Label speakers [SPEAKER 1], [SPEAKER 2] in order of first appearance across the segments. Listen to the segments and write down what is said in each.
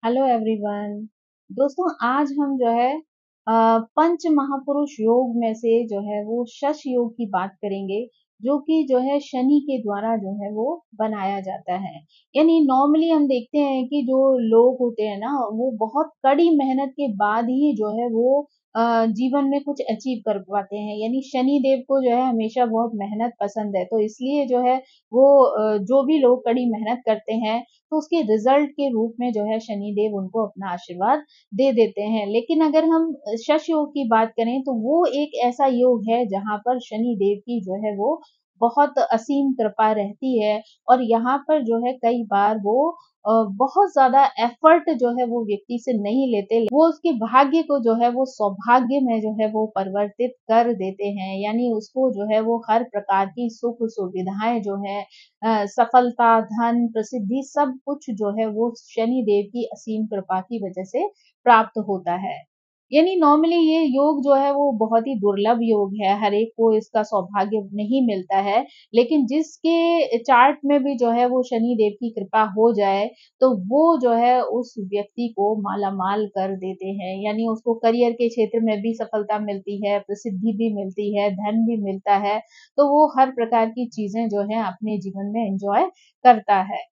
[SPEAKER 1] Hello everyone. दोस्तों, आज हम जो है पंच महापुरुष योग में से जो है वो शश योग की बात करेंगे, जो कि जो है शनि के द्वारा जो है वो बनाया जाता है। यानी नॉर्मली हम देखते हैं कि जो लोग होते हैं ना, वो बहुत कड़ी मेहनत के बाद ही जो है वो जीवन में कुछ अचीव कर पाते हैं। यानी शनि देव को जो है हमेशा बहुत मेहनत पसंद है, तो इसलिए जो है वो जो भी लोग कड़ी मेहनत करते हैं तो उसके रिजल्ट के रूप में जो है शनि देव उनको अपना आशीर्वाद दे देते हैं। लेकिन अगर हम शश योग की बात करें तो वो एक ऐसा योग है जहां पर शनि देव की जो है वो बहुत असीम कृपा रहती है। और यहाँ पर जो है कई बार वो बहुत ज्यादा एफर्ट जो है वो व्यक्ति से नहीं लेते, वो उसके भाग्य को जो है वो सौभाग्य में जो है वो परिवर्तित कर देते हैं। यानी उसको जो है वो हर प्रकार की सुख सुविधाएं जो है सफलता, धन, प्रसिद्धि सब कुछ जो है वो शनि देव की असीम कृपा की वजह से प्राप्त होता है। यानी नॉर्मली ये योग जो है वो बहुत ही दुर्लभ योग है, हर एक को इसका सौभाग्य नहीं मिलता है। लेकिन जिसके चार्ट में भी जो है वो शनि देव की कृपा हो जाए, तो वो जो है उस व्यक्ति को मालामाल कर देते हैं। यानी उसको करियर के क्षेत्र में भी सफलता मिलती है, प्रसिद्धि भी मिलती है, धन भी मिलता है। तो वो हर प्रकार की चीजें जो है अपने जीवन में एंजॉय करता है।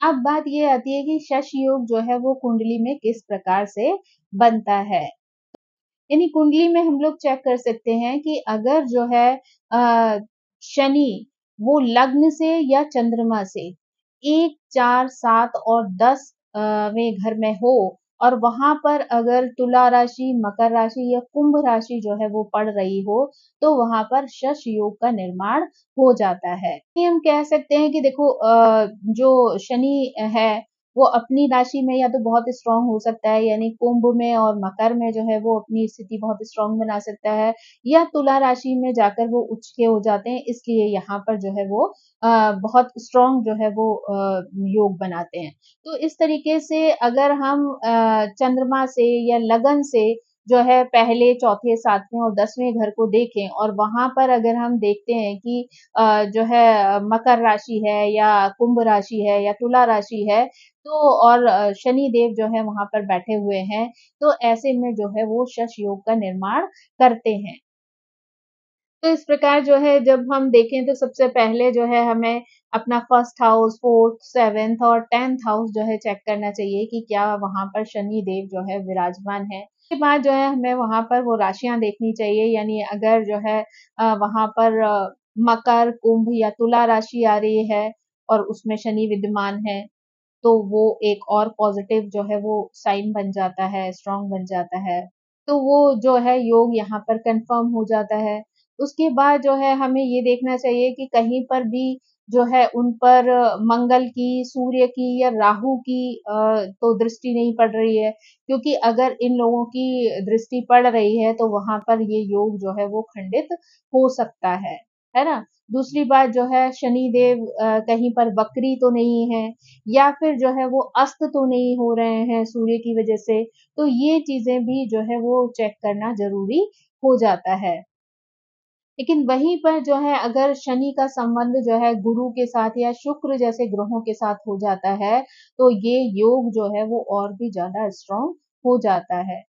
[SPEAKER 1] अब बात ये आती है कि शश योग जो है वो कुंडली में किस प्रकार से बनता है। यानी कुंडली में हम लोग चेक कर सकते हैं कि अगर जो है शनि वो लग्न से या चंद्रमा से 1, 4, 7 और 10 में घर में हो, और वहां पर अगर तुला राशि, मकर राशि या कुंभ राशि जो है वो पड़ रही हो, तो वहां पर शश योग का निर्माण हो जाता है। ये हम कह सकते हैं कि देखो, जो शनि है वो अपनी राशि में या तो बहुत स्ट्रांग हो सकता है, यानी कुंभ में और मकर में जो है वो अपनी स्थिति बहुत स्ट्रांग बना सकता है, या तुला राशि में जाकर वो उच्च के हो जाते हैं, इसलिए यहाँ पर जो है वो बहुत स्ट्रांग जो है वो योग बनाते हैं। तो इस तरीके से अगर हम चंद्रमा से या लगन से जो है पहले, चौथे, सातवें और 10वें घर को देखें, और वहां पर अगर हम देखते हैं कि जो है मकर राशि है या कुंभ राशि है या तुला राशि है, तो और शनि देव जो है वहां पर बैठे हुए हैं, तो ऐसे में जो है वो शश योग का निर्माण करते हैं। तो इस प्रकार जो है जब हम देखें तो सबसे पहले जो है हमें अपना फर्स्ट हाउस, फोर्थ, सेवेंथ और 10th हाउस जो है चेक करना चाहिए कि क्या वहां पर शनि देव जो है विराजमान है। उसके बाद जो है हमें वहां पर वो राशियां देखनी चाहिए। यानी अगर जो है वहां पर मकर, कुंभ या तुला राशि आ रही है और उसमें शनि विद्यमान है, तो वो एक और पॉजिटिव जो है वो साइन बन जाता है, स्ट्रांग बन जाता है। तो वो जो है योग यहाँ पर कंफर्म हो जाता है। उसके बाद जो है हमें ये देखना चाहिए कि कहीं पर भी जो है उन पर मंगल की, सूर्य की या राहु की तो दृष्टि नहीं पड़ रही है, क्योंकि अगर इन लोगों की दृष्टि पड़ रही है तो वहां पर ये योग जो है वो खंडित हो सकता है ना। दूसरी बात जो है शनि देव कहीं पर वक्री तो नहीं है, या फिर जो है वो अस्त तो नहीं हो रहे हैं सूर्य की वजह से। तो ये चीजें भी जो है वो चेक करना जरूरी हो जाता है। लेकिन वहीं पर जो है अगर शनि का संबंध जो है गुरु के साथ या शुक्र जैसे ग्रहों के साथ हो जाता है, तो ये योग जो है वो और भी ज्यादा स्ट्रांग हो जाता है।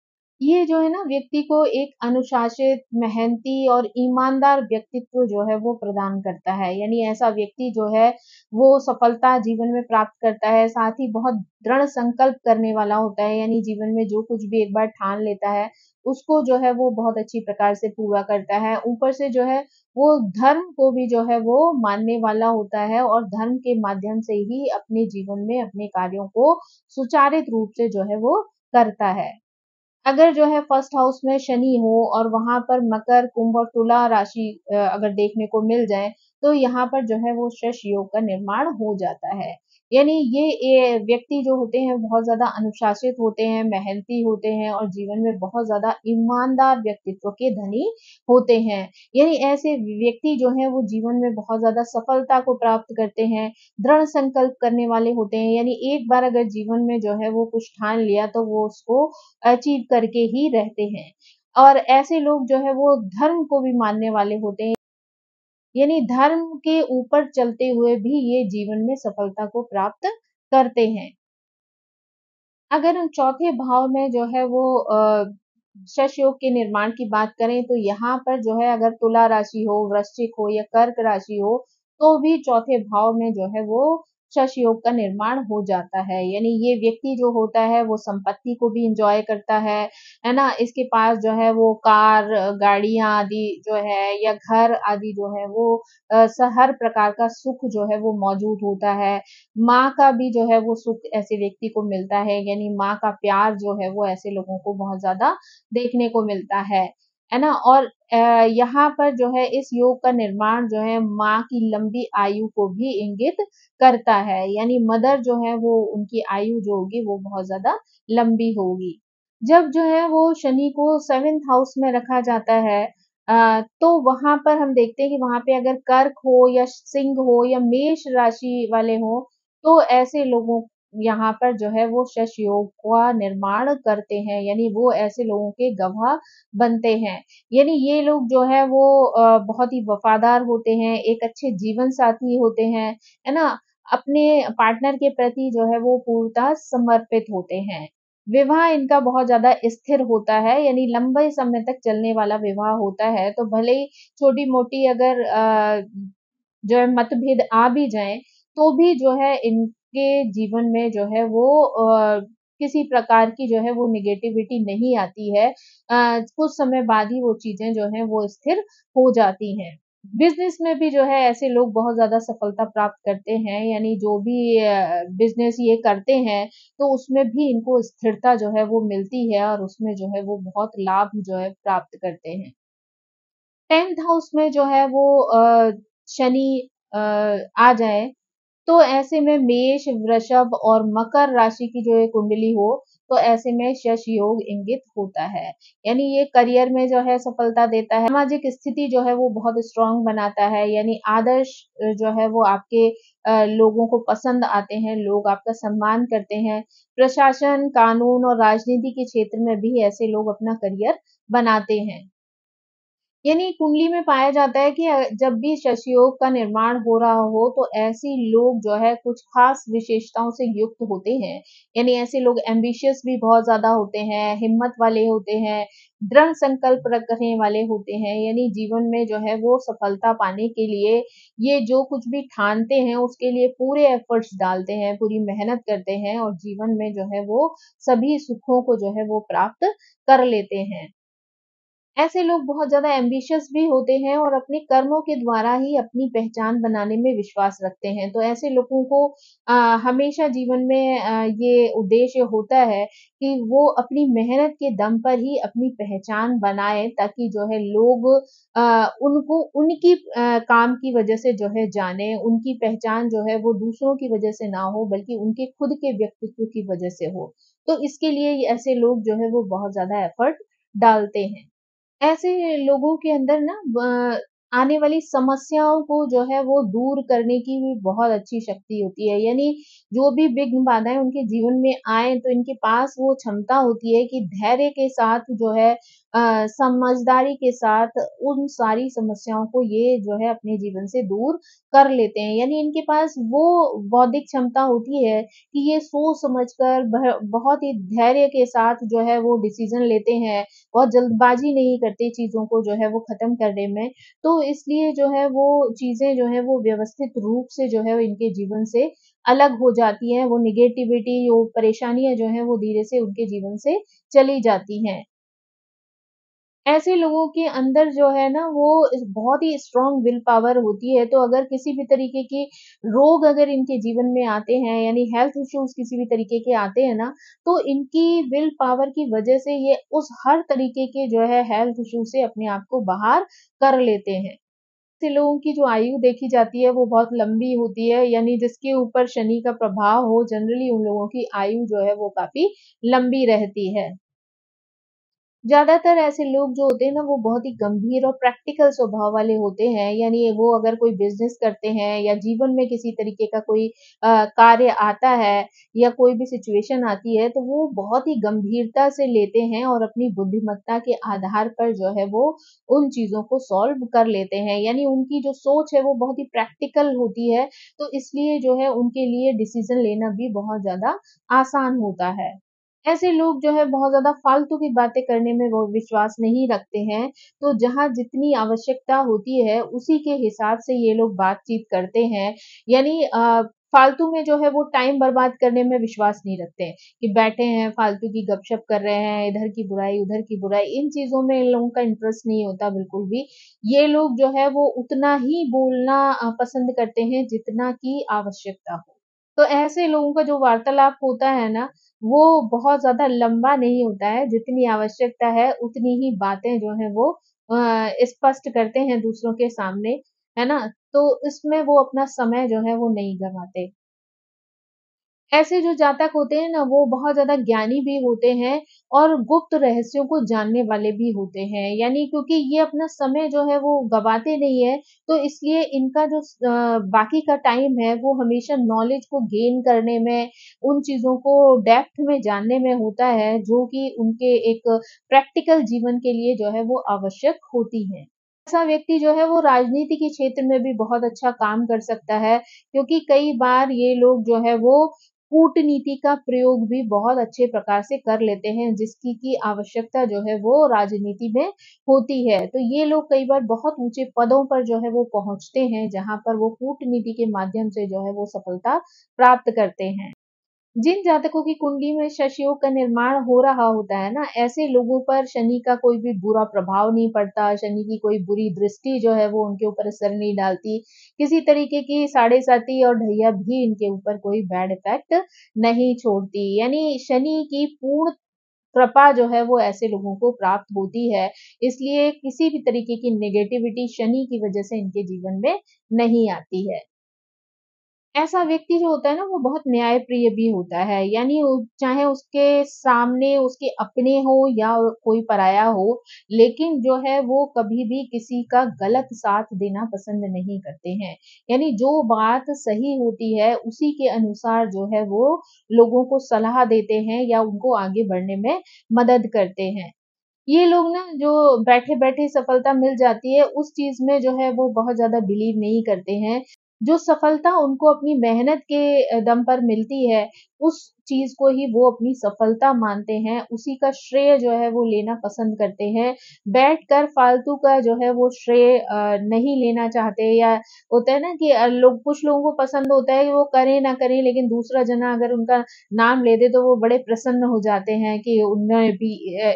[SPEAKER 1] ये जो है ना व्यक्ति को एक अनुशासित, मेहनती और ईमानदार व्यक्तित्व जो है वो प्रदान करता है। यानी ऐसा व्यक्ति जो है वो सफलता जीवन में प्राप्त करता है, साथ ही बहुत दृढ़ संकल्प करने वाला होता है। यानी जीवन में जो कुछ भी एक बार ठान लेता है, उसको जो है वो बहुत अच्छी प्रकार से पूरा करता है। ऊपर से जो है वो धर्म को भी जो है वो मानने वाला होता है, और धर्म के माध्यम से ही अपने जीवन में अपने कार्यों को सुचारित रूप से जो है वो करता है। अगर जो है फर्स्ट हाउस में शनि हो और वहां पर मकर, कुंभ और तुला राशि अगर देखने को मिल जाए, तो यहाँ पर जो है वो शश योग का निर्माण हो जाता है। यानी ये व्यक्ति जो होते हैं बहुत ज्यादा अनुशासित होते हैं, मेहनती होते हैं और जीवन में बहुत ज्यादा ईमानदार व्यक्तित्व के धनी होते हैं। यानी ऐसे व्यक्ति जो है वो जीवन में बहुत ज्यादा सफलता को प्राप्त करते हैं, दृढ़ संकल्प करने वाले होते हैं। यानी एक बार अगर जीवन में जो है वो कुछ ठान लिया तो वो उसको अचीव करके ही रहते हैं। और ऐसे लोग जो है वो धर्म को भी मानने वाले होते हैं। यानी धर्म के ऊपर चलते हुए भी ये जीवन में सफलता को प्राप्त करते हैं। अगर हम चौथे भाव में जो है वो शश योग के निर्माण की बात करें तो यहाँ पर जो है अगर तुला राशि हो, वृश्चिक हो या कर्क राशि हो, तो भी चौथे भाव में जो है वो शश योग का निर्माण हो जाता है। यानी ये व्यक्ति जो होता है वो संपत्ति को भी एंजॉय करता है ना? इसके पास जो है वो कार, गाड़ियाँ आदि जो है या घर आदि जो है वो हर प्रकार का सुख जो है वो मौजूद होता है। माँ का भी जो है वो सुख ऐसे व्यक्ति को मिलता है, यानी माँ का प्यार जो है वो ऐसे लोगों को बहुत ज़्यादा देखने को मिलता है ना? और यहाँ पर जो है इस योग का निर्माण जो है माँ की लंबी आयु को भी इंगित करता है, यानी मदर जो है वो उनकी आयु जो होगी वो बहुत ज़्यादा लंबी होगी। जब जो है वो शनि को 7th हाउस में रखा जाता है तो वहाँ पर हम देखते हैं कि वहाँ पे अगर कर्क हो या सिंह हो या मेष राशि वाले हों, तो ऐसे लोगों यहाँ पर जो है वो शश योग का निर्माण करते हैं, यानी वो ऐसे लोगों के गवाह बनते हैं। यानी ये लोग जो है वो बहुत ही वफ़ादार होते हैं, एक अच्छे जीवन साथी होते हैं, है ना? अपने पार्टनर के प्रति जो है वो पूर्णतः समर्पित होते हैं। विवाह इनका बहुत ज़्यादा स्थिर होता है, यानी लंबे समय तक चलने वाला विवाह होता है, तो भले ही छोटी-मोटी अगर जो है मतभेद आ भी जाएँ, तो भी जो है इनके जीवन में जो है वो किसी प्रकार की जो है वो नेगेटिविटी नहीं आती है। कुछ समय बाद ही वो चीज़ें जो हैं वो स्थिर हो जाती हैं। बिज़नेस में भी जो है ऐसे लोग बहुत ज़्यादा सफलता प्राप्त करते हैं, यानी जो भी बिज़नेस ये करते हैं, तो उसमें भी इनको स्थिरता जो है वो मिलती है और उसमें जो है वो बहुत लाभ जो है प्राप्त करते हैं। 10th हाउस में जो है वो शनि आ जाए, तो ऐसे में मेष, वृषभ और मकर राशि की जो ये कुंडली हो, तो ऐसे में शश योग इंगित होता है। यानी ये करियर में जो है सफलता देता है, सामाजिक स्थिति जो है वो बहुत स्ट्रॉन्ग बनाता है, यानी आदर्श जो है वो आपके लोगों को पसंद आते हैं, लोग आपका सम्मान करते हैं। प्रशासन, कानून और राजनीति के क्षेत्र में भी ऐसे लोग अपना करियर बनाते हैं। यानी कुंडली में पाया जाता है कि जब भी शशयोग का निर्माण हो रहा हो तो ऐसे लोग जो है कुछ खास विशेषताओं से युक्त होते हैं। यानी ऐसे लोग एम्बिशियस भी बहुत ज़्यादा होते हैं, हिम्मत वाले होते हैं, दृढ़ संकल्प रखने वाले होते हैं। यानी जीवन में जो है वो सफलता पाने के लिए ये जो कुछ भी ठानते हैं उसके लिए पूरे एफर्ट्स डालते हैं, पूरी मेहनत करते हैं और जीवन में जो है वो सभी सुखों को जो है वो प्राप्त कर लेते हैं। ऐसे लोग बहुत ज़्यादा एम्बिशियस भी होते हैं और अपने कर्मों के द्वारा ही अपनी पहचान बनाने में विश्वास रखते हैं। तो ऐसे लोगों को अ, हमेशा जीवन में ये उद्देश्य होता है कि वो अपनी मेहनत के दम पर ही अपनी पहचान बनाएँ ताकि जो है लोग उनको उनकी काम की वज़ह से जो है जानें, उनकी पहचान जो है वो दूसरों की वज़ह से ना हो बल्कि उनके खुद के व्यक्तित्व की वज़ह से हो। तो इसके लिए ऐसे लोग जो है वो बहुत ज़्यादा एफर्ट डालते हैं। ऐसे लोगों के अंदर ना आने वाली समस्याओं को जो है वो दूर करने की भी बहुत अच्छी शक्ति होती है। यानी जो भी विघ्न बाधाएँ उनके जीवन में आएँ तो इनके पास वो क्षमता होती है कि धैर्य के साथ जो है समझदारी के साथ उन सारी समस्याओं को ये जो है अपने जीवन से दूर कर लेते हैं। यानी इनके पास वो बौद्धिक क्षमता होती है कि ये सोच समझ कर बहुत ही धैर्य के साथ जो है वो डिसीज़न लेते हैं बहुत जल्दबाज़ी नहीं करते चीज़ों को जो है वो ख़त्म करने में। तो इसलिए जो है वो चीज़ें जो है वो व्यवस्थित रूप से जो है इनके जीवन से अलग हो जाती हैं। वो नेगेटिविटी वो परेशानियाँ जो हैं वो धीरे से उनके जीवन से चली जाती हैं। ऐसे लोगों के अंदर जो है ना वो बहुत ही स्ट्रॉन्ग विल पावर होती है, तो अगर किसी भी तरीके के रोग अगर इनके जीवन में आते हैं यानी हेल्थ इश्यूज़ किसी भी तरीके के आते हैं ना, तो इनकी विल पावर की वज़ह से ये उस हर तरीके के जो है हेल्थ इश्यू से अपने आप को बाहर कर लेते हैं। ऐसे लोगों की जो आयु देखी जाती है वो बहुत लंबी होती है, यानी जिसके ऊपर शनि का प्रभाव हो जनरली उन लोगों की आयु जो है वो काफ़ी लंबी रहती है। ज़्यादातर ऐसे लोग जो होते हैं ना वो बहुत ही गंभीर और प्रैक्टिकल स्वभाव वाले होते हैं। यानी वो अगर कोई बिज़नेस करते हैं या जीवन में किसी तरीके का कोई कार्य आता है या कोई भी सिचुएशन आती है तो वो बहुत ही गंभीरता से लेते हैं और अपनी बुद्धिमत्ता के आधार पर जो है वो उन चीज़ों को सॉल्व कर लेते हैं। यानी उनकी जो सोच है वो बहुत ही प्रैक्टिकल होती है, तो इसलिए जो है उनके लिए डिसीज़न लेना भी बहुत ज़्यादा आसान होता है। ऐसे लोग जो है बहुत ज़्यादा फालतू की बातें करने में वो विश्वास नहीं रखते हैं, तो जहाँ जितनी आवश्यकता होती है, उसी के हिसाब से ये लोग बातचीत करते हैं। यानी फालतू में जो है वो टाइम बर्बाद करने में विश्वास नहीं रखते हैं, कि बैठे हैं फालतू की गपशप कर रहे हैं, इधर की बुराई, उधर की बुराई, इन चीज़ों में इन लोगों का इंटरेस्ट नहीं होता बिल्कुल भी। ये लोग जो है वो उतना ही बोलना पसंद करते हैं जितना की आवश्यकता हो। तो ऐसे लोगों का जो वार्तालाप होता है ना, वो बहुत ज़्यादा लंबा नहीं होता है, जितनी आवश्यकता है उतनी ही बातें जो हैं वो स्पष्ट करते हैं दूसरों के सामने, है ना? तो इसमें वो अपना समय जो है वो नहीं गँवाते। ऐसे जो जातक होते हैं ना, वो बहुत ज़्यादा ज्ञानी भी होते हैं और गुप्त रहस्यों को जानने वाले भी होते हैं। यानी क्योंकि ये अपना समय जो है वो गँवाते नहीं हैं, तो इसलिए इनका जो बाकी का टाइम है, वो हमेशा नॉलेज को गेन करने में, उन चीज़ों को डेप्थ में जानने में होता है, जो कि उनके एक प्रैक्टिकल जीवन के लिए जो है वो आवश्यक होती हैं। ऐसा व्यक्ति जो है वो राजनीति के क्षेत्र में भी बहुत अच्छा काम कर सकता है, क्योंकि कई बार ये लोग जो है वो कूटनीति का प्रयोग भी बहुत अच्छे प्रकार से कर लेते हैं, जिसकी की आवश्यकता जो है वो राजनीति में होती है। तो ये लोग कई बार बहुत ऊँचे पदों पर जो है वो पहुँचते हैं, जहाँ पर वो कूटनीति के माध्यम से जो है वो सफलता प्राप्त करते हैं। जिन जातकों की कुंडली में शश योग का निर्माण हो रहा होता है ना, ऐसे लोगों पर शनि का कोई भी बुरा प्रभाव नहीं पड़ता, शनि की कोई बुरी दृष्टि जो है वो उनके ऊपर असर नहीं डालती। किसी तरीके की साढ़े-साती और ढैया भी इनके ऊपर कोई बैड इफ़ेक्ट नहीं छोड़ती। यानी शनि की पूर्ण कृपा जो है वो ऐसे लोगों को प्राप्त होती है। इसलिए किसी भी तरीके की नेगेटिविटी शनि की वजह से इनके जीवन में नहीं आती है। ऐसा व्यक्ति जो होता है ना वो बहुत न्यायप्रिय भी होता है। यानी चाहे उसके सामने उसके अपने हो या कोई पराया हो, लेकिन जो है वो कभी भी किसी का गलत साथ देना पसंद नहीं करते हैं। यानी जो बात सही होती है उसी के अनुसार जो है वो लोगों को सलाह देते हैं या उनको आगे बढ़ने में मदद करते हैं। ये लोग ना जो बैठे-बैठे सफलता मिल जाती है, उस चीज़ में जो है वो बहुत ज़्यादा बिलीव नहीं करते हैं। जो सफलता उनको अपनी मेहनत के दम पर मिलती है, उस चीज़ को ही वो अपनी सफलता मानते हैं, उसी का श्रेय जो है वो लेना पसंद करते हैं। बैठकर फालतू का जो है वो श्रेय नहीं लेना चाहते, या होता है ना कि लोग कुछ लोगों को पसंद होता है कि वो करें ना करें, लेकिन दूसरा जना अगर उनका नाम ले दे तो वो बड़े प्रसन्न हो जाते हैं कि उन्होंने भी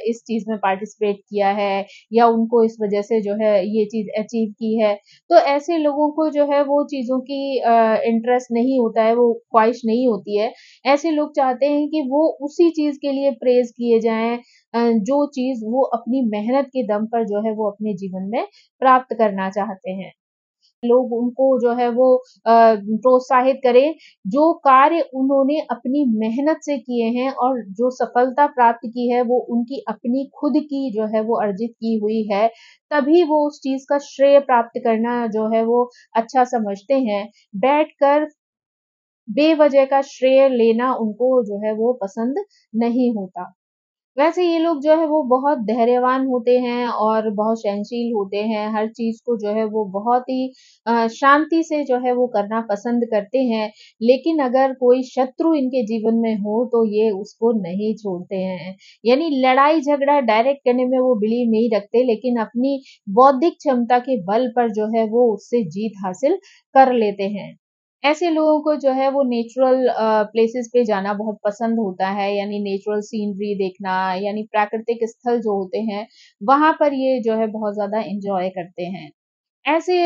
[SPEAKER 1] इस चीज़ में पार्टिसिपेट किया है या उनको इस वज़ह से जो है ये चीज़ अचीव की है। तो ऐसे लोगों को जो है वो चीज़ों की इंटरेस्ट नहीं होता है, वो ख्वाहिश नहीं होती है। ऐसे लोग चाहते हैं कि वो उसी चीज़ के लिए प्रेज़ किए जाएँ, जो चीज़ वो अपनी मेहनत के दम पर जो है वो अपने जीवन में प्राप्त करना चाहते हैं। लोग उनको जो है वो प्रोत्साहित करें, जो कार्य उन्होंने अपनी मेहनत से किए हैं और जो सफलता प्राप्त की है, वो उनकी अपनी खुद की जो है वो अर्जित की हुई है, तभी वो उस चीज़ का श्रेय प्राप्त करना जो है वो अच्छा समझते हैं। बैठकर बेवजह का श्रेय लेना उनको जो है वो पसंद नहीं होता। वैसे ये लोग जो है वो बहुत धैर्यवान होते हैं और बहुत सहनशील होते हैं, हर चीज़ को जो है वो बहुत ही शांति से जो है वो करना पसंद करते हैं। लेकिन अगर कोई शत्रु इनके जीवन में हो तो ये उसको नहीं छोड़ते हैं। यानी लड़ाई-झगड़ा डायरेक्ट करने में वो बिलीव नहीं रखते, लेकिन अपनी बौद्धिक क्षमता के बल पर जो है वो उससे जीत हासिल कर लेते हैं। ऐसे लोगों को जो है वो नेचुरल प्लेसेस पे जाना बहुत पसंद होता है, यानी नेचुरल सीनरी देखना, यानी प्राकृतिक स्थल जो होते हैं, वहाँ पर ये जो है बहुत ज़्यादा एन्जॉय करते हैं। ऐसे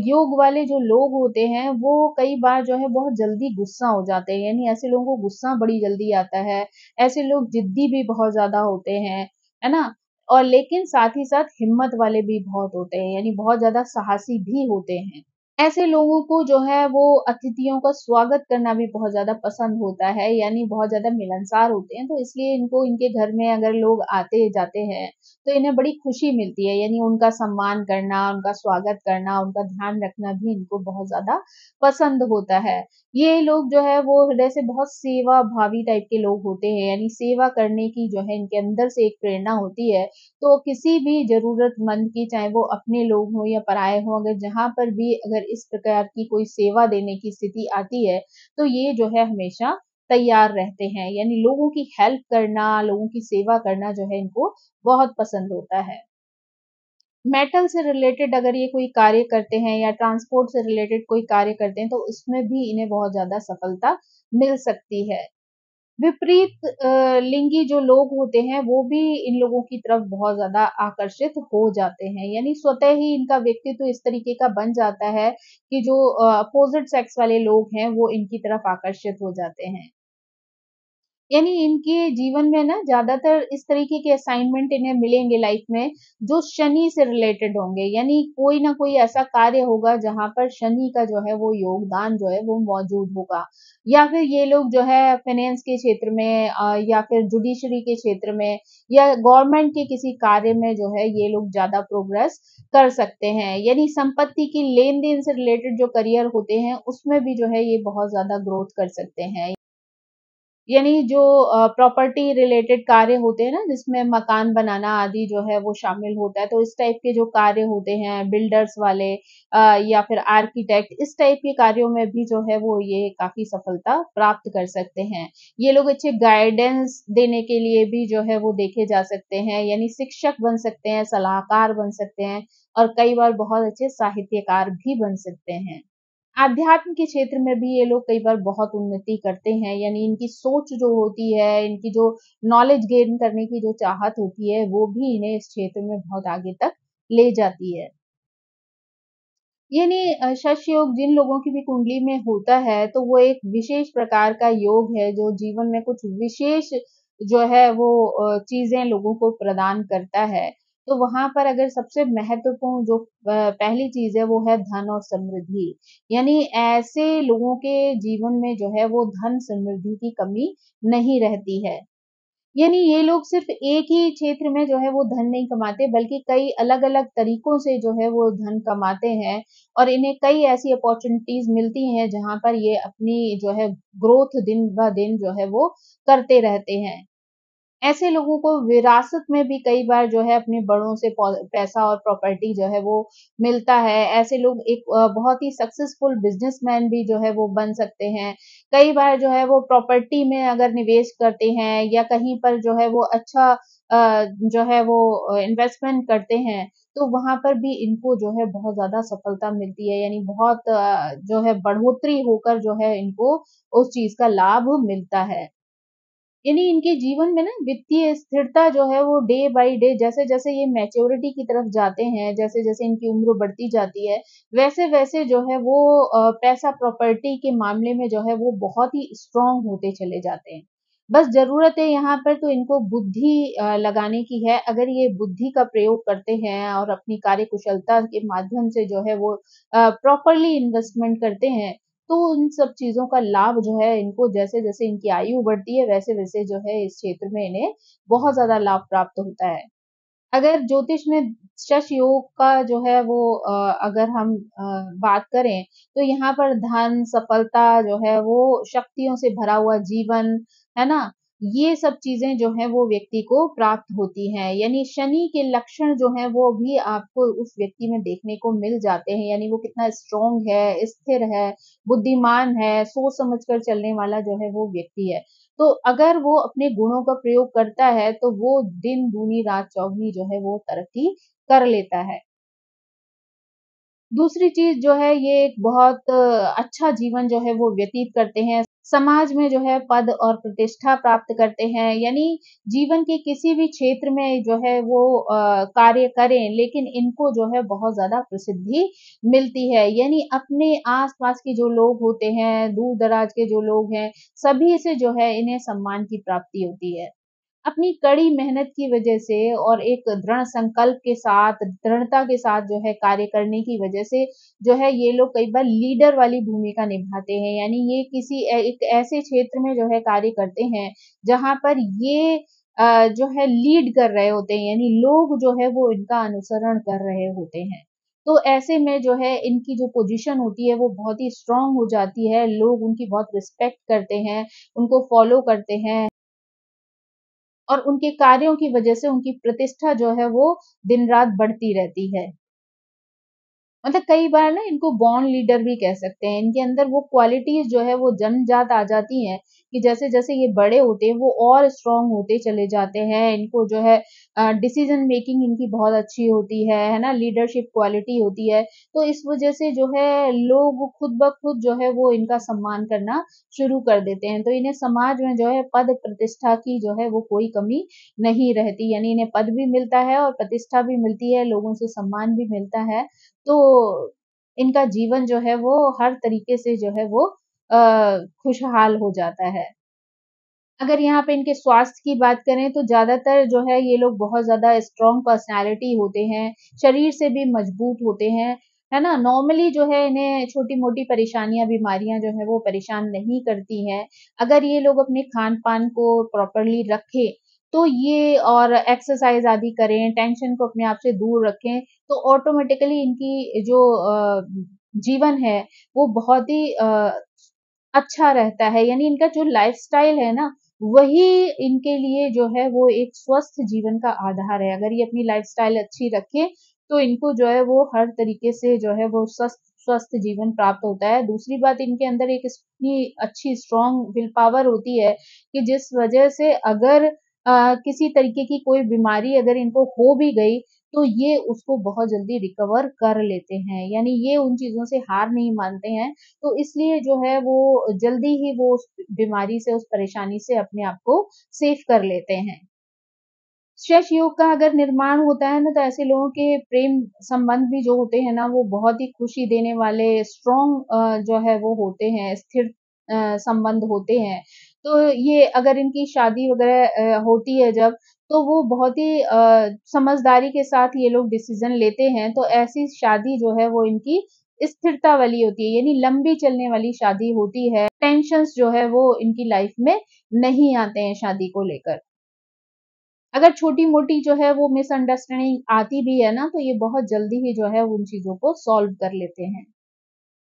[SPEAKER 1] योग वाले जो लोग होते हैं, वो कई बार जो है बहुत जल्दी गुस्सा हो जाते हैं, यानी ऐसे लोगों को गुस्सा बड़ी जल्दी आता है। ऐसे लोग ज़िद्दी भी बहुत ज़्यादा होते हैं, है ना? और लेकिन साथ ही साथ हिम्मत वाले भी बहुत होते हैं, यानी बहुत ज़्यादा साहसी भी होते हैं। ऐसे लोगों को जो है वो अतिथियों का स्वागत करना भी बहुत ज़्यादा पसंद होता है, यानी बहुत ज़्यादा मिलनसार होते हैं, तो इसलिए इनको इनके घर में अगर लोग आते-जाते हैं, तो इन्हें बड़ी खुशी मिलती है, यानी उनका सम्मान करना, उनका स्वागत करना, उनका ध्यान रखना भी इनको बहुत ज़्यादा पसंद होता है। ये लोग जो है वो हृदय से बहुत सेवा भावी टाइप के लोग होते हैं, यानी सेवा करने की जो है इनके अंदर से एक प्रेरणा होती है, तो किसी भी ज़रूरतमंद की, चाहे वो अपने लोग हों या पराये हों, अगर जहाँ पर भी अगर इस प्रकार की कोई सेवा देने की स्थिति आती है, तो ये जो है हमेशा तैयार रहते हैं। यानी लोगों की हेल्प करना, लोगों की सेवा करना जो है इनको बहुत पसंद होता है। मेटल से रिलेटेड अगर ये कोई कार्य करते हैं या ट्रांसपोर्ट से रिलेटेड कोई कार्य करते हैं, तो उसमें भी इन्हें बहुत ज़्यादा सफलता मिल सकती है। विपरीत लिंगी जो लोग होते हैं वो भी इन लोगों की तरफ बहुत ज़्यादा आकर्षित हो जाते हैं। यानी स्वतः ही इनका व्यक्तित्व इस तरीके का बन जाता है कि जो अपोज़िट सेक्स वाले लोग हैं वो इनकी तरफ आकर्षित हो जाते हैं। यानी इनके जीवन में ना ज़्यादातर इस तरीके के असाइनमेंट इन्हें मिलेंगे लाइफ में, जो शनि से रिलेटेड होंगे। यानी कोई ना कोई ऐसा कार्य होगा जहाँ पर शनि का जो है वो योगदान जो है वो मौजूद होगा। या फिर ये लोग जो है फाइनेंस के क्षेत्र में या फिर जुडिशरी के क्षेत्र में या गवर्नमेंट के किसी कार्य में जो है ये लोग ज़्यादा प्रोग्रेस कर सकते हैं। यानी संपत्ति की लेन-देन से रिलेटेड जो करियर होते हैं, उसमें भी जो है ये बहुत ज़्यादा ग्रोथ कर सकते हैं। यानी जो प्रॉपर्टी रिलेटेड कार्य होते हैं ना, जिसमें मकान बनाना आदि जो है वो शामिल होता है, तो इस टाइप के जो कार्य होते हैं बिल्डर्स वाले या फिर आर्किटेक्ट, इस टाइप के कार्यों में भी जो है वो ये काफ़ी सफलता प्राप्त कर सकते हैं। ये लोग अच्छे गाइडेंस देने के लिए भी जो है वो देखे जा सकते हैं, यानी शिक्षक बन सकते हैं, सलाहकार बन सकते हैं और कई बार बहुत अच्छे साहित्यकार भी बन सकते हैं। आध्यात्म के क्षेत्र में भी ये लोग कई बार बहुत उन्नति करते हैं, यानी इनकी सोच जो होती है, इनकी जो नॉलेज गेन करने की जो चाहत होती है, वो भी इन्हें इस क्षेत्र में बहुत आगे तक ले जाती है। यानी शश योग जिन लोगों की भी कुंडली में होता है, तो वो एक विशेष प्रकार का योग है, जो जीवन में कुछ विशेष जो है वो चीज़ें लोगों को प्रदान करता है। तो वहाँ पर अगर सबसे महत्वपूर्ण जो पहली चीज़ है, वो है धन और समृद्धि। यानी ऐसे लोगों के जीवन में जो है वो धन समृद्धि की कमी नहीं रहती है। यानी ये लोग सिर्फ़ एक ही क्षेत्र में जो है वो धन नहीं कमाते, बल्कि कई अलग-अलग तरीकों से जो है वो धन कमाते हैं और इन्हें कई ऐसी अपॉर्च्युनिटीज़ मिलती हैं, जहाँ पर ये अपनी जो है ग्रोथ दिन-ब-दिन जो है वो करते रहते हैं। ऐसे लोगों को विरासत में भी कई बार जो है अपने बड़ों से पैसा और प्रॉपर्टी जो है वो मिलता है। ऐसे लोग एक बहुत ही सक्सेसफुल बिज़नेसमैन भी जो है वो बन सकते हैं। कई बार जो है वो प्रॉपर्टी में अगर निवेश करते हैं या कहीं पर जो है वो अच्छा जो है वो इन्वेस्टमेंट करते हैं, तो वहाँ पर भी इनको जो है बहुत ज़्यादा सफलता मिलती है। यानी बहुत जो है बढ़ोतरी होकर जो है इनको उस चीज़ का लाभ मिलता है। यानी इनके जीवन में ना वित्तीय स्थिरता जो है वो डे बाय डे जैसे-जैसे ये मैच्योरिटी की तरफ जाते हैं, जैसे-जैसे इनकी उम्र बढ़ती जाती है, वैसे-वैसे जो है वो पैसा प्रॉपर्टी के मामले में जो है वो बहुत ही स्ट्रॉन्ग होते चले जाते हैं। बस ज़रूरत है यहाँ पर तो इनको बुद्धि लगाने की है। अगर ये बुद्धि का प्रयोग करते हैं और अपनी कार्यकुशलता के माध्यम से जो है वो प्रॉपरली इन्वेस्टमेंट करते हैं, तो उन सब चीज़ों का लाभ जो है इनको जैसे-जैसे इनकी आयु बढ़ती है, वैसे-वैसे जो है इस क्षेत्र में इन्हें बहुत ज़्यादा लाभ प्राप्त होता है। अगर ज्योतिष में शश योग का जो है वो अगर हम बात करें, तो यहाँ पर धन, सफलता जो है वो शक्तियों से भरा हुआ जीवन, है ना? ये सब चीज़ें जो हैं वो व्यक्ति को प्राप्त होती हैं। यानी शनि के लक्षण जो हैं वो भी आपको उस व्यक्ति में देखने को मिल जाते हैं। यानी वो कितना स्ट्रॉन्ग है, स्थिर है, बुद्धिमान है, सोच समझ कर चलने वाला जो है वो व्यक्ति है। तो अगर वो अपने गुणों का प्रयोग करता है, तो वो दिन दूनी रात चौगुनी जो है वो तरक्की कर लेता है। दूसरी चीज़ जो है ये एक बहुत अच्छा जीवन जो है वो व्यतीत करते हैं। समाज में जो है पद और प्रतिष्ठा प्राप्त करते हैं, यानी जीवन के किसी भी क्षेत्र में जो है वो कार्य करें, लेकिन इनको जो है बहुत ज़्यादा प्रसिद्धि मिलती है। यानी अपने आस-पास के जो लोग होते हैं, दूर-दराज के जो लोग हैं, सभी से जो है इन्हें सम्मान की प्राप्ति होती है। अपनी कड़ी मेहनत की वजह से और एक दृढ़ संकल्प के साथ, दृढ़ता के साथ जो है कार्य करने की वजह से जो है ये लोग कई बार लीडर वाली भूमिका निभाते हैं। यानी ये किसी एक ऐसे क्षेत्र में जो है कार्य करते हैं, जहाँ पर ये जो है लीड कर रहे होते हैं, यानी लोग जो है वो इनका अनुसरण कर रहे होते हैं। तो ऐसे में जो है इनकी जो पोजीशन होती है वो बहुत ही स्ट्रांग हो जाती है, लोग उनकी बहुत रिस्पेक्ट करते हैं, उनको फॉलो करते हैं और उनके कार्यों की वजह से उनकी प्रतिष्ठा जो है वो दिन-रात बढ़ती रहती है। मतलब कई बार ना इनको बॉर्न लीडर भी कह सकते हैं। इनके अंदर वो क्वालिटीज़ जो है वो जन्मजात आ जाती हैं कि जैसे-जैसे ये बड़े होते हैं वो और स्ट्रॉन्ग होते चले जाते हैं। इनको जो है डिसीज़न मेकिंग इनकी बहुत अच्छी होती है ना? लीडरशिप क्वालिटी होती है। तो इस वज़ह से जो है लोग खुद ब खुद जो है वो इनका सम्मान करना शुरू कर देते हैं। तो इन्हें समाज में जो है पद प्रतिष्ठा की जो है वो कोई कमी नहीं रहती। यानी इन्हें पद भी मिलता है और प्रतिष्ठा भी मिलती है, लोगों से सम्मान भी मिलता है। तो इनका जीवन जो है वो हर तरीके से जो है वो खुशहाल हो जाता है। अगर यहाँ पे इनके स्वास्थ्य की बात करें तो ज़्यादातर जो है ये लोग बहुत ज़्यादा स्ट्रॉन्ग पर्सनैलिटी होते हैं, शरीर से भी मजबूत होते हैं, है ना? नॉर्मली जो है इन्हें छोटी-मोटी परेशानियाँ, बीमारियाँ जो है वो परेशान नहीं करती हैं। अगर ये लोग अपने खान-पान को प्रॉपरली रखें, तो ये और एक्सरसाइज़ आदि करें, टेंशन को अपने आप से दूर रखें, तो ऑटोमैटिकली इनकी जो जीवन है, वो बहुत ही अच्छा रहता है। यानी इनका जो लाइफ़स्टाइल है ना, वही इनके लिए जो है वो एक स्वस्थ जीवन का आधार है। अगर ये अपनी लाइफ़स्टाइल अच्छी रखें, तो इनको जो है वो हर तरीके से जो है वो स्वस्थ स्वस्थ जीवन प्राप्त होता है। दूसरी बात इनके अंदर एक इतनी अच्छी स्ट्रॉन्ग विल पावर होती है कि जिस वजह से अगर किसी तरीके की कोई बीमारी अगर इनको हो भी गई, तो ये उसको बहुत जल्दी रिकवर कर लेते हैं। यानी ये उन चीज़ों से हार नहीं मानते हैं। तो इसलिए जो है वो जल्दी ही वो उस बीमारी से, उस परेशानी से अपने आप को सेफ कर लेते हैं। स्ट्रेस योग का अगर निर्माण होता है ना, तो ऐसे लोगों के प्रेम संबंध भी जो होते हैं ना, वो बहुत ही खुशी देने वाले स्ट्रॉन्ग जो है वो होते हैं, स्थिर संबंध होते हैं। तो ये अगर इनकी शादी वगैरह होती है जब, तो वो बहुत ही समझदारी के साथ ये लोग डिसीज़न लेते हैं, तो ऐसी शादी जो है वो इनकी स्थिरता वाली होती है, यानी लंबी चलने वाली शादी होती है। टेंशन्स जो है वो इनकी लाइफ़ में नहीं आते हैं शादी को लेकर। अगर छोटी-मोटी जो है वो मिसअंडरस्टैंडिंग आती भी है ना, तो ये बहुत जल्दी ही जो है उन चीज़ों को सॉल्व कर लेते हैं।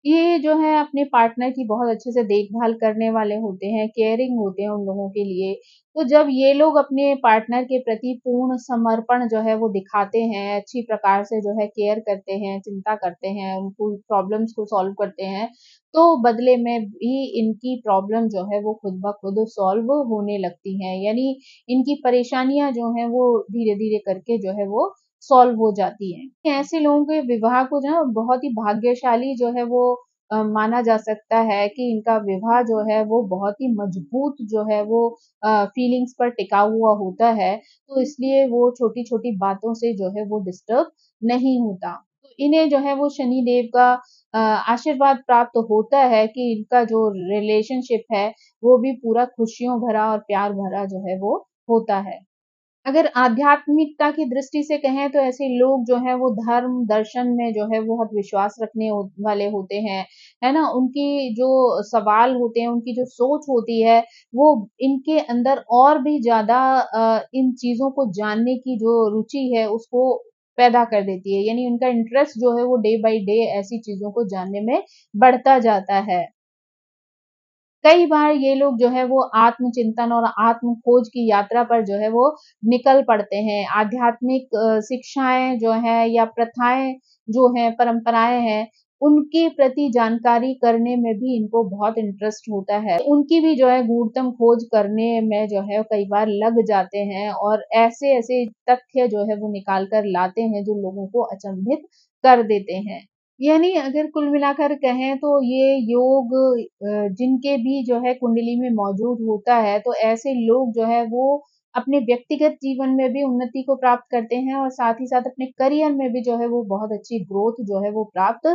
[SPEAKER 1] ये जो है अपने पार्टनर की बहुत अच्छे से देखभाल करने वाले होते हैं, केयरिंग होते हैं उन लोगों के लिए। तो जब ये लोग अपने पार्टनर के प्रति पूर्ण समर्पण जो है वो दिखाते हैं, अच्छी प्रकार से जो है केयर करते हैं, चिंता करते हैं, उनको प्रॉब्लम्स को सॉल्व करते हैं, तो बदले में भी इनकी प्रॉब्लम जो है वो खुद ब खुद सॉल्व होने लगती हैं। यानी इनकी परेशानियाँ जो हैं वो धीरे-धीरे करके जो है वो सॉल्व हो जाती हैं। ऐसे लोगों के विवाह को जो है बहुत ही भाग्यशाली जो है वो माना जा सकता है कि इनका विवाह जो है वो बहुत ही मजबूत जो है वो फीलिंग्स पर टिका हुआ होता है, तो इसलिए वो छोटी-छोटी बातों से जो है वो डिस्टर्ब नहीं होता। तो इन्हें जो है वो शनिदेव का आशीर्वाद प्राप्त होता है कि इनका जो रिलेशनशिप है, वो भी पूरा खुशियों भरा और प्यार भरा जो है वो होता है। अगर आध्यात्मिकता की दृष्टि से कहें तो ऐसे लोग जो हैं वो धर्म, दर्शन में जो है बहुत विश्वास रखने वाले होते हैं, है ना? उनकी जो सवाल होते हैं, उनकी जो सोच होती है, वो इनके अंदर और भी ज़्यादा इन चीज़ों को जानने की जो रुचि है, उसको पैदा कर देती है। यानी उनका इंटरेस्ट जो है वो डे बाय डे ऐसी चीज़ों को जानने में बढ़ता जाता है। कई बार ये लोग जो है वो आत्मचिंतन और आत्म खोज की यात्रा पर जो है वो निकल पड़ते हैं। आध्यात्मिक शिक्षाएँ जो हैं या प्रथाएँ जो हैं, परंपराएँ हैं, उनके प्रति जानकारी करने में भी इनको बहुत इंटरेस्ट होता है। उनकी भी जो है गूढ़तम खोज करने में जो है कई बार लग जाते हैं और ऐसे-ऐसे तथ्य जो है वो निकाल कर लाते हैं जो लोगों को अचंभित कर देते हैं। यानी अगर कुल मिलाकर कहें तो ये योग जिनके भी जो है कुंडली में मौजूद होता है, तो ऐसे लोग जो है वो अपने व्यक्तिगत जीवन में भी उन्नति को प्राप्त करते हैं और साथ ही साथ अपने करियर में भी जो है वो बहुत अच्छी ग्रोथ जो है वो प्राप्त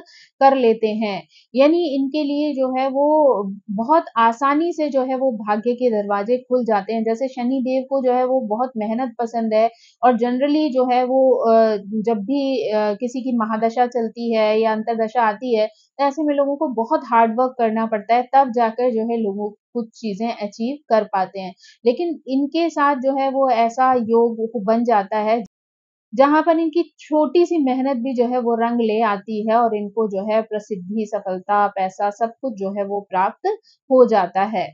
[SPEAKER 1] कर लेते हैं। यानी इनके लिए जो है वो बहुत आसानी से जो है वो भाग्य के दरवाजे खुल जाते हैं। जैसे शनि देव को जो है वो बहुत मेहनत पसंद है और जनरली जो है वो जब भी किसी की महादशा चलती है या अंतर्दशा आती है, तो ऐसे में लोगों को बहुत हार्ड वर्क करना पड़ता है, तब जाकर जो है लोगों कुछ चीज़ें अचीव कर पाते हैं। लेकिन इनके साथ जो है वो ऐसा योग बन जाता है, जहाँ पर इनकी छोटी-सी मेहनत भी जो है वो रंग ले आती है और इनको जो है प्रसिद्धि, सफलता, पैसा सब कुछ जो है वो प्राप्त हो जाता है।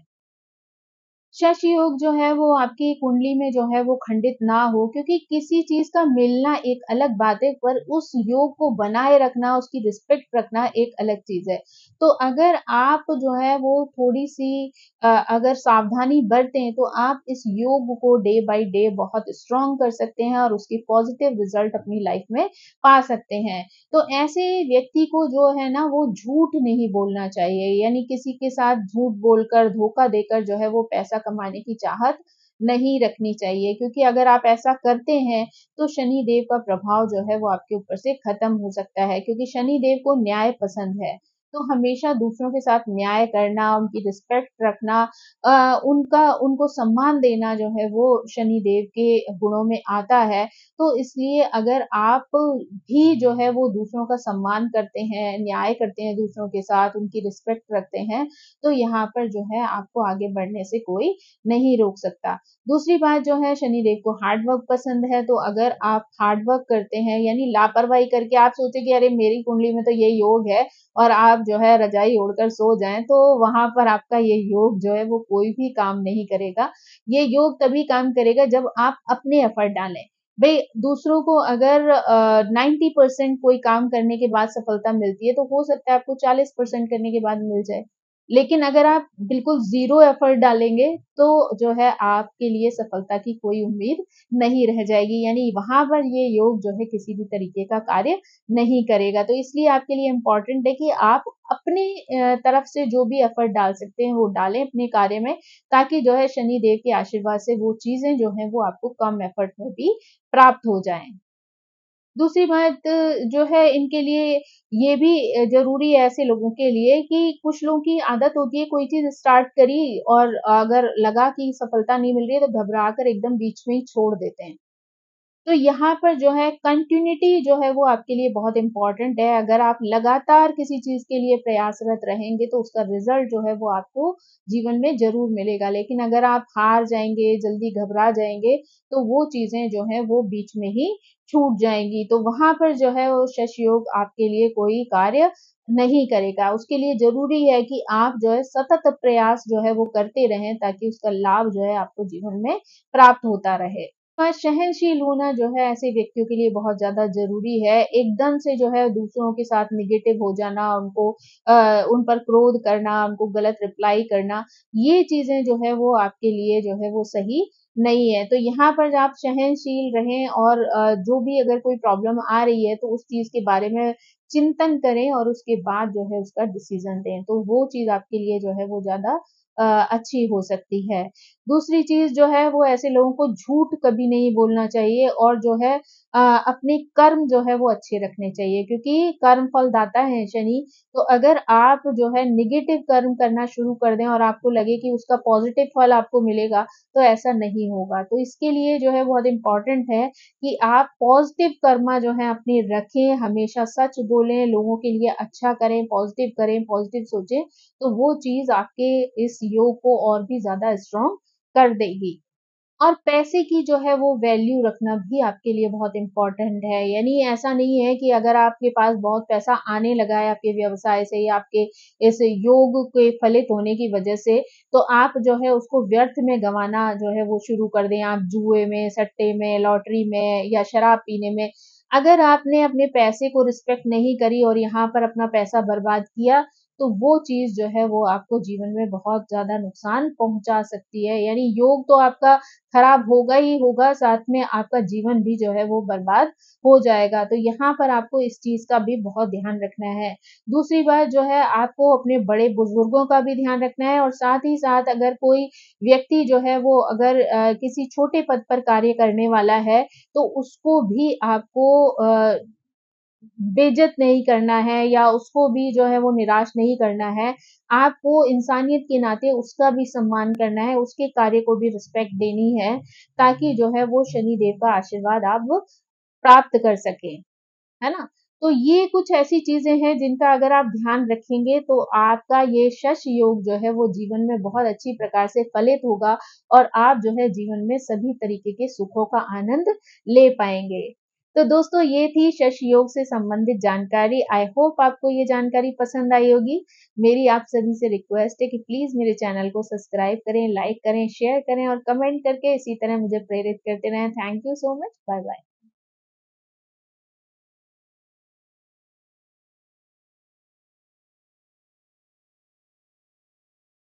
[SPEAKER 1] शश योग जो है वो आपकी कुंडली में जो है वो खंडित ना हो, क्योंकि किसी चीज का मिलना एक अलग बात है, पर उस योग को बनाए रखना, उसकी रिस्पेक्ट रखना एक अलग चीज है। तो अगर आप जो है वो थोड़ी सी अगर सावधानी बरतें तो आप इस योग को डे बाय डे बहुत स्ट्रॉन्ग कर सकते हैं और उसकी पॉजिटिव रिजल्ट अपनी लाइफ में पा सकते हैं। तो ऐसे व्यक्ति को जो है ना वो झूठ नहीं बोलना चाहिए, यानी किसी के साथ झूठ बोलकर, धोखा देकर जो है वो पैसा कमाने की चाहत नहीं रखनी चाहिए, क्योंकि अगर आप ऐसा करते हैं तो शनि देव का प्रभाव जो है वो आपके ऊपर से खत्म हो सकता है, क्योंकि शनि देव को न्याय पसंद है। तो हमेशा दूसरों के साथ न्याय करना, उनकी रिस्पेक्ट रखना, उनका उनको सम्मान देना जो है वो शनि देव के गुणों में आता है। तो इसलिए अगर आप भी जो है वो दूसरों का सम्मान करते हैं, न्याय करते हैं दूसरों के साथ, उनकी रिस्पेक्ट रखते हैं, तो यहाँ पर जो है आपको आगे बढ़ने से कोई नहीं रोक सकता। दूसरी बात जो है, शनिदेव को हार्ड वर्क पसंद है, तो अगर आप हार्ड वर्क करते हैं, यानी लापरवाही करके आप सोचे कि अरे मेरी कुंडली में तो ये योग है और आप जो है रजाई ओढ़कर सो जाएं, तो वहां पर आपका ये योग जो है वो कोई भी काम नहीं करेगा। ये योग तभी काम करेगा जब आप अपने एफर्ट डालें। भई दूसरों को अगर 90% कोई काम करने के बाद सफलता मिलती है, तो हो सकता है आपको 40% करने के बाद मिल जाए। लेकिन अगर आप बिल्कुल ज़ीरो एफर्ट डालेंगे, तो जो है आपके लिए सफलता की कोई उम्मीद नहीं रह जाएगी। यानी वहाँ पर ये योग जो है किसी भी तरीके का कार्य नहीं करेगा। तो इसलिए आपके लिए इम्पोर्टेंट है कि आप अपने तरफ से जो भी एफर्ट डाल सकते हैं, वो डालें अपने कार्य में, ताकि जो है शनि देव के आशीर्वाद से वो चीज़ें जो हैं, वो आपको कम एफर्ट में भी प्राप्त हो जाएँ। दूसरी बात जो है इनके लिए ये भी ज़रूरी है ऐसे लोगों के लिए कि कुछ लोगों की आदत होती है, कोई चीज़ स्टार्ट करी और अगर लगा कि सफलता नहीं मिल रही है, तो घबरा कर एकदम बीच में ही छोड़ देते हैं। तो यहाँ पर जो है कंटिन्यूटी जो है वो आपके लिए बहुत इम्पोर्टेंट है। अगर आप लगातार किसी चीज़ के लिए प्रयासरत रहेंगे, तो उसका रिज़ल्ट जो है वो आपको जीवन में ज़रूर मिलेगा। लेकिन अगर आप हार जाएँगे, जल्दी घबरा जाएँगे, तो वो चीज़ें जो हैं वो बीच में ही छूट जाएँगी। तो वहाँ पर जो है वो शश योग आपके लिए कोई कार्य नहीं करेगा। उसके लिए ज़रूरी है कि आप जो है सतत प्रयास जो है वो करते रहें, ताकि उसका लाभ जो है आपको जीवन में प्राप्त होता रहे। हाँ, सहनशील होना जो है ऐसे व्यक्तियों के लिए बहुत ज़्यादा ज़रूरी है। एकदम से जो है दूसरों के साथ नेगेटिव हो जाना, उनको उन पर क्रोध करना, उनको गलत रिप्लाई करना, ये चीज़ें जो है वो आपके लिए जो है वो सही नहीं है। तो यहाँ पर आप सहनशील रहें और जो भी अगर कोई प्रॉब्लम आ रही है, तो उस चीज़ के बारे में चिंतन करें और उसके बाद जो है उसका डिसीज़न दें। तो वो चीज़ आपके लिए जो है वो ज़्यादा अच्छी हो सकती है। दूसरी चीज़ जो है वो ऐसे लोगों को झूठ कभी नहीं बोलना चाहिए और जो है अपने कर्म जो है वो अच्छे रखने चाहिए, क्योंकि कर्म फल दाता है शनि। तो अगर आप जो है नेगेटिव कर्म करना शुरू कर दें और आपको लगे कि उसका पॉजिटिव फल आपको मिलेगा, तो ऐसा नहीं होगा। तो इसके लिए जो है बहुत इम्पोर्टेंट है कि आप पॉजिटिव कर्मा जो है अपने रखें, हमेशा सच बोलें, लोगों के लिए अच्छा करें, पॉजिटिव सोचें, तो वो चीज़ आपके इस योग को और भी ज़्यादा स्ट्रॉन्ग कर देगी। और पैसे की जो है वो वैल्यू रखना भी आपके लिए बहुत इम्पोर्टेंट है। यानी ऐसा नहीं है कि अगर आपके पास बहुत पैसा आने लगा है आपके व्यवसाय से या आपके इस योग के फलित होने की वजह से, तो आप जो है उसको व्यर्थ में गँवाना जो है वो शुरू कर दें। आप जुए में, सट्टे में, लॉटरी में या शराब पीने में। अगर आपने अपने पैसे को रिस्पेक्ट नहीं करी और यहाँ पर अपना पैसा बर्बाद किया, तो वो चीज़ जो है वो आपको जीवन में बहुत ज़्यादा नुकसान पहुँचा सकती है। यानी योग तो आपका खराब होगा ही होगा, साथ में आपका जीवन भी जो है वो बर्बाद हो जाएगा। तो यहाँ पर आपको इस चीज़ का भी बहुत ध्यान रखना है। दूसरी बात जो है आपको अपने बड़े-बुजुर्गों का भी ध्यान रखना है और साथ ही साथ अगर कोई व्यक्ति जो है वो अगर किसी छोटे पद पर कार्य करने वाला है, तो उसको भी आपको बेइज्जत नहीं करना है या उसको भी जो है वो निराश नहीं करना है। आपको इंसानियत के नाते उसका भी सम्मान करना है, उसके कार्य को भी रिस्पेक्ट देनी है, ताकि जो है वो शनिदेव का आशीर्वाद आप प्राप्त कर सकें, है ना? तो ये कुछ ऐसी चीज़ें हैं जिनका अगर आप ध्यान रखेंगे तो आपका ये शश योग जो है वो जीवन में बहुत अच्छी प्रकार से फलित होगा और आप जो है जीवन में सभी तरीके के सुखों का आनंद ले पाएँगे। तो दोस्तों ये थी शश योग से संबंधित जानकारी। आई होप आपको ये जानकारी पसंद आई होगी। मेरी आप सभी से रिक्वेस्ट है कि प्लीज़ मेरे चैनल को सब्सक्राइब करें, लाइक करें, शेयर करें और कमेंट करके इसी तरह मुझे प्रेरित करते रहें। Thank you so much. Bye bye.